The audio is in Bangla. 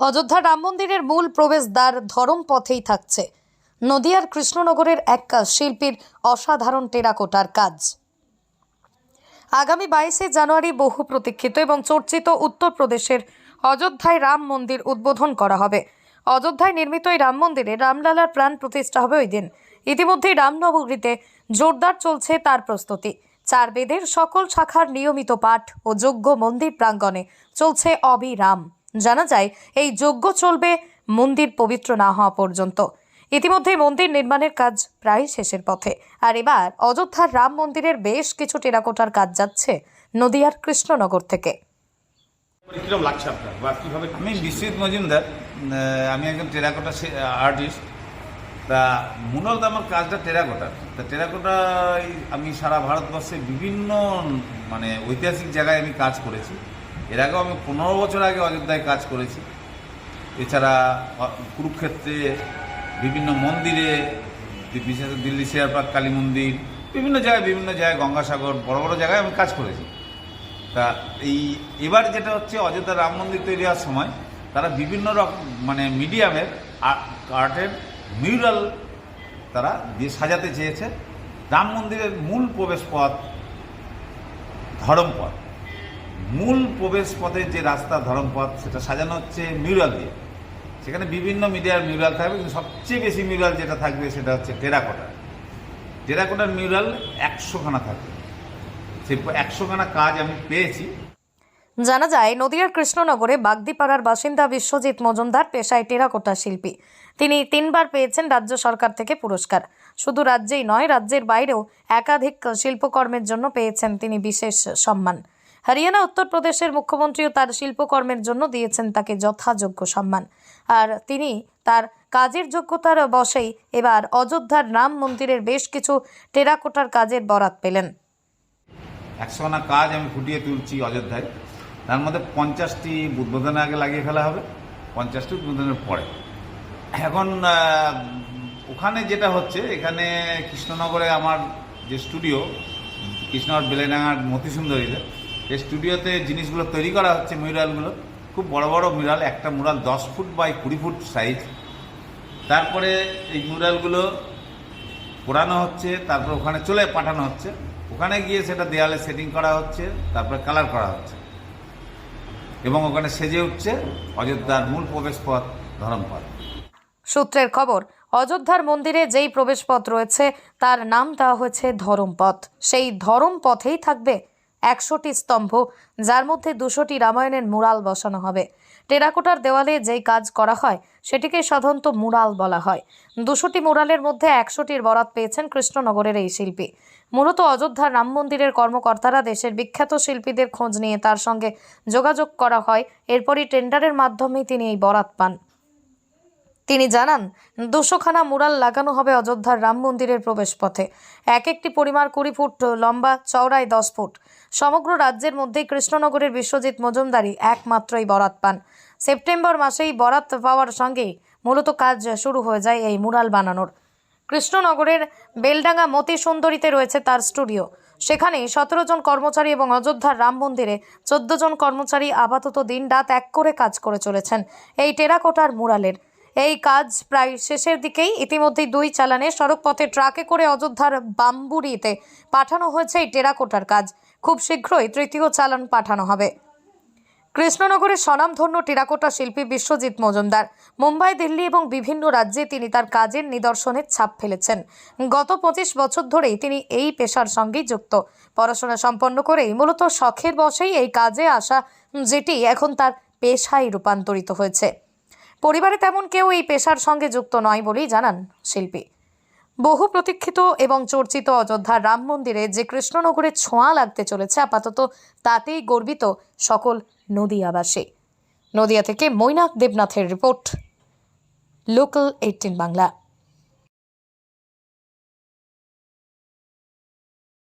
অযোধ্যা রাম মন্দিরের মূল প্রবেশদ্বার ধরম পথেই থাকছে। নদিয়ার কৃষ্ণনগরের এক শিল্পীর অসাধারণ টেরাকোটার কাজ। আগামী 22শে জানুয়ারি বহু প্রতীক্ষিত এবং চর্চিত উত্তরপ্রদেশের অযোধ্যায় রাম মন্দির উদ্বোধন করা হবে। অযোধ্যায় নির্মিত এই রাম মন্দিরে রামলালার প্রাণ প্রতিষ্ঠা হবে ওই দিন। ইতিমধ্যেই রামনবমীতে জোরদার চলছে তার প্রস্তুতি। 4 বেদের সকল শাখার নিয়মিত পাঠ ও যজ্ঞ মন্দির প্রাঙ্গণে চলছে অবিরাম। জানা যায় এই যজ্ঞ চলবে মন্দির পবিত্র না হওয়া পর্যন্ত। ইতিমধ্যে মন্দির নির্মাণের কাজ প্রায় শেষের পথে। আর এবার অযোধ্যার রাম মন্দিরের বেশ কিছু টেরাকোটার কাজ যাচ্ছে নদিয়ার কৃষ্ণনগর থেকে। কিরকম লাগছে আপনার বা কিভাবে? আমি বিশ্বজিৎ মজুমদার, আমি একজন টেরাকোটা আর্টিস্ট। তা মূলত আমার কাজটা টেরাকোটার। তা টেরাকোটায় আমি সারা ভারতবর্ষে বিভিন্ন ঐতিহাসিক জায়গায় আমি কাজ করেছি। এর আগেও আমি 15 বছর আগে অযোধ্যায় কাজ করেছি। এছাড়া কুরুক্ষেত্রে বিভিন্ন মন্দিরে, বিশেষ দিল্লি শেয়ারপাক কালী মন্দির, বিভিন্ন জায়গায় গঙ্গাসাগর, বড় বড় জায়গায় আমি কাজ করেছি। তা এবার যেটা হচ্ছে, অযোধ্যা রাম মন্দির তৈরি হওয়ার সময় তারা বিভিন্ন রকম মিডিয়ামের আর্টের মিউরাল তারা দিয়ে সাজাতে চেয়েছে। রাম মন্দিরের মূল প্রবেশ পথ ধরমপথ, মূল প্রবেশ পথের যে রাস্তা ধরমপথ, সেটা সাজানো হচ্ছে মিউরাল দিয়ে। সেখানে বিভিন্ন মিডিয়ার মিউরাল থাকবে, কিন্তু সবচেয়ে বেশি মিউরাল যেটা থাকবে সেটা হচ্ছে টেরাকোটার মিউরাল 100খানা থাকবে। সেই 100খানা কাজ আমি পেয়েছি। জানা যায় নদিয়ার কৃষ্ণনগরে বাগদিপাড়ার বাসিন্দা বিশ্বজিৎ মজুমদার পেশায় টেরাকোটা শিল্পী। তিনি 3 বার পেয়েছেন রাজ্য সরকার থেকে পুরস্কার। শুধু রাজ্যেই নয়, রাজ্যের বাইরেও একাধিক শিল্পকর্মের জন্য পেয়েছেন তিনি বিশেষ সম্মান। হরিয়ানা, উত্তরপ্রদেশের মুখ্যমন্ত্রীও তার শিল্পকর্মের জন্য দিয়েছেন তাকে যথাযোগ্য সম্মান। আর তিনি তার কাজের যোগ্যতার বশেই এবার অযোধ্যার রাম মন্দিরের বেশ কিছু টেরাকোটার কাজের বরাত পেলেন। 100খানা কাজ আমি ফুটিয়ে তুলছি অযোধ্যায়। তার মধ্যে 50টি উদ্বোধনের আগে লাগিয়ে ফেলা হবে, 50টি উদ্বোধনের পরে। এখন ওখানে যেটা হচ্ছে, এখানে কৃষ্ণনগরে আমার যে স্টুডিও, কৃষ্ণনগর বেলেডাঙ্গার মতিসুন্দরীতে, এই স্টুডিওতে জিনিসগুলো তৈরি করা হচ্ছে। মিউরালগুলো খুব বড় বড় মিউরাল, একটা mural 10 foot by 20 foot size. তারপরে এই মিউরালগুলো পোড়ানো হচ্ছে, তারপর ওখানে চলে পাঠানো হচ্ছে। ওখানে গিয়ে সেটা দেয়ালে সেটিং করা হচ্ছে, তারপরে কালার করা হচ্ছে, এবং ওখানে সেজে উঠছে অযোধ্যার মূল প্রবেশপথ ধরমপথ। সূত্রের খবর, অযোধ্যার মন্দিরে যেই প্রবেশপথ রয়েছে তার নাম দেওয়া হয়েছে ধরমপথ। সেই ধরমপথেই থাকবে 100টি স্তম্ভ, যার মধ্যে 200টি রামায়ণের মুরাল বসানো হবে। টেরাকোটার দেওয়ালে যেই কাজ করা হয় সেটিকে সাধারণত মুরাল বলা হয়। 200টি মুরালের মধ্যে 100টির বরাত পেয়েছেন কৃষ্ণনগরের এই শিল্পী। মূলত অযোধ্যার রাম মন্দিরের কর্মকর্তারা দেশের বিখ্যাত শিল্পীদের খোঁজ নিয়ে তার সঙ্গে যোগাযোগ করা হয়। এরপরই টেন্ডারের মাধ্যমে তিনি এই বরাত পান। তিনি জানান, 200খানা মুরাল লাগানো হবে অযোধ্যার রাম মন্দিরের প্রবেশপথে। এক একটি পরিমাণ 20 ফুট লম্বা, চওড়ায় 10 ফুট। সমগ্র রাজ্যের মধ্যে কৃষ্ণনগরের বিশ্বজিৎ মজুমদারই একমাত্রই বরাত পান। সেপ্টেম্বর মাসেই বরাত পাওয়ার সঙ্গেই মূলত কাজ শুরু হয়ে যায় এই মুরাল বানানোর। কৃষ্ণনগরের বেলডাঙ্গা মতিসুন্দরীতে রয়েছে তার স্টুডিও। সেখানে 17 জন কর্মচারী এবং অযোধ্যার রাম মন্দিরে 14 জন কর্মচারী আপাতত দিনরাত এক করে কাজ করে চলেছেন এই টেরাকোটার মুরালের। এই কাজ প্রায় শেষের দিকেই। ইতিমধ্যেই 2 চালানে সড়কপথে ট্রাকে করে অযোধ্যার বাম্বুরিতে পাঠানো হয়েছে এই টেরাকোটার কাজ। খুব শীঘ্রই 3য় চালান পাঠানো হবে। কৃষ্ণনগরের স্বনামধন্য টেরাকোটা শিল্পী বিশ্বজিৎ মজুমদার মুম্বাই, দিল্লি এবং বিভিন্ন রাজ্যে তিনি তার কাজের নিদর্শনের ছাপ ফেলেছেন। গত 25 বছর ধরেই তিনি এই পেশার সঙ্গেই যুক্ত। পড়াশোনা সম্পন্ন করেই মূলত শখের বশেই এই কাজে আসা, যেটি এখন তার পেশায় রূপান্তরিত হয়েছে। পরিবারে তেমন কেউ এই পেশার সঙ্গে যুক্ত নয় বলেই জানান শিল্পী। বহু প্রতীক্ষিত এবং চর্চিত অযোধ্যার রাম মন্দিরে যে কৃষ্ণনগরের ছোঁয়া লাগতে চলেছে, আপাতত তাতেই গর্বিত সকল নদিয়াবাসী। নদিয়া থেকে মৈনাক দেবনাথের রিপোর্ট, লোকাল 18 বাংলা।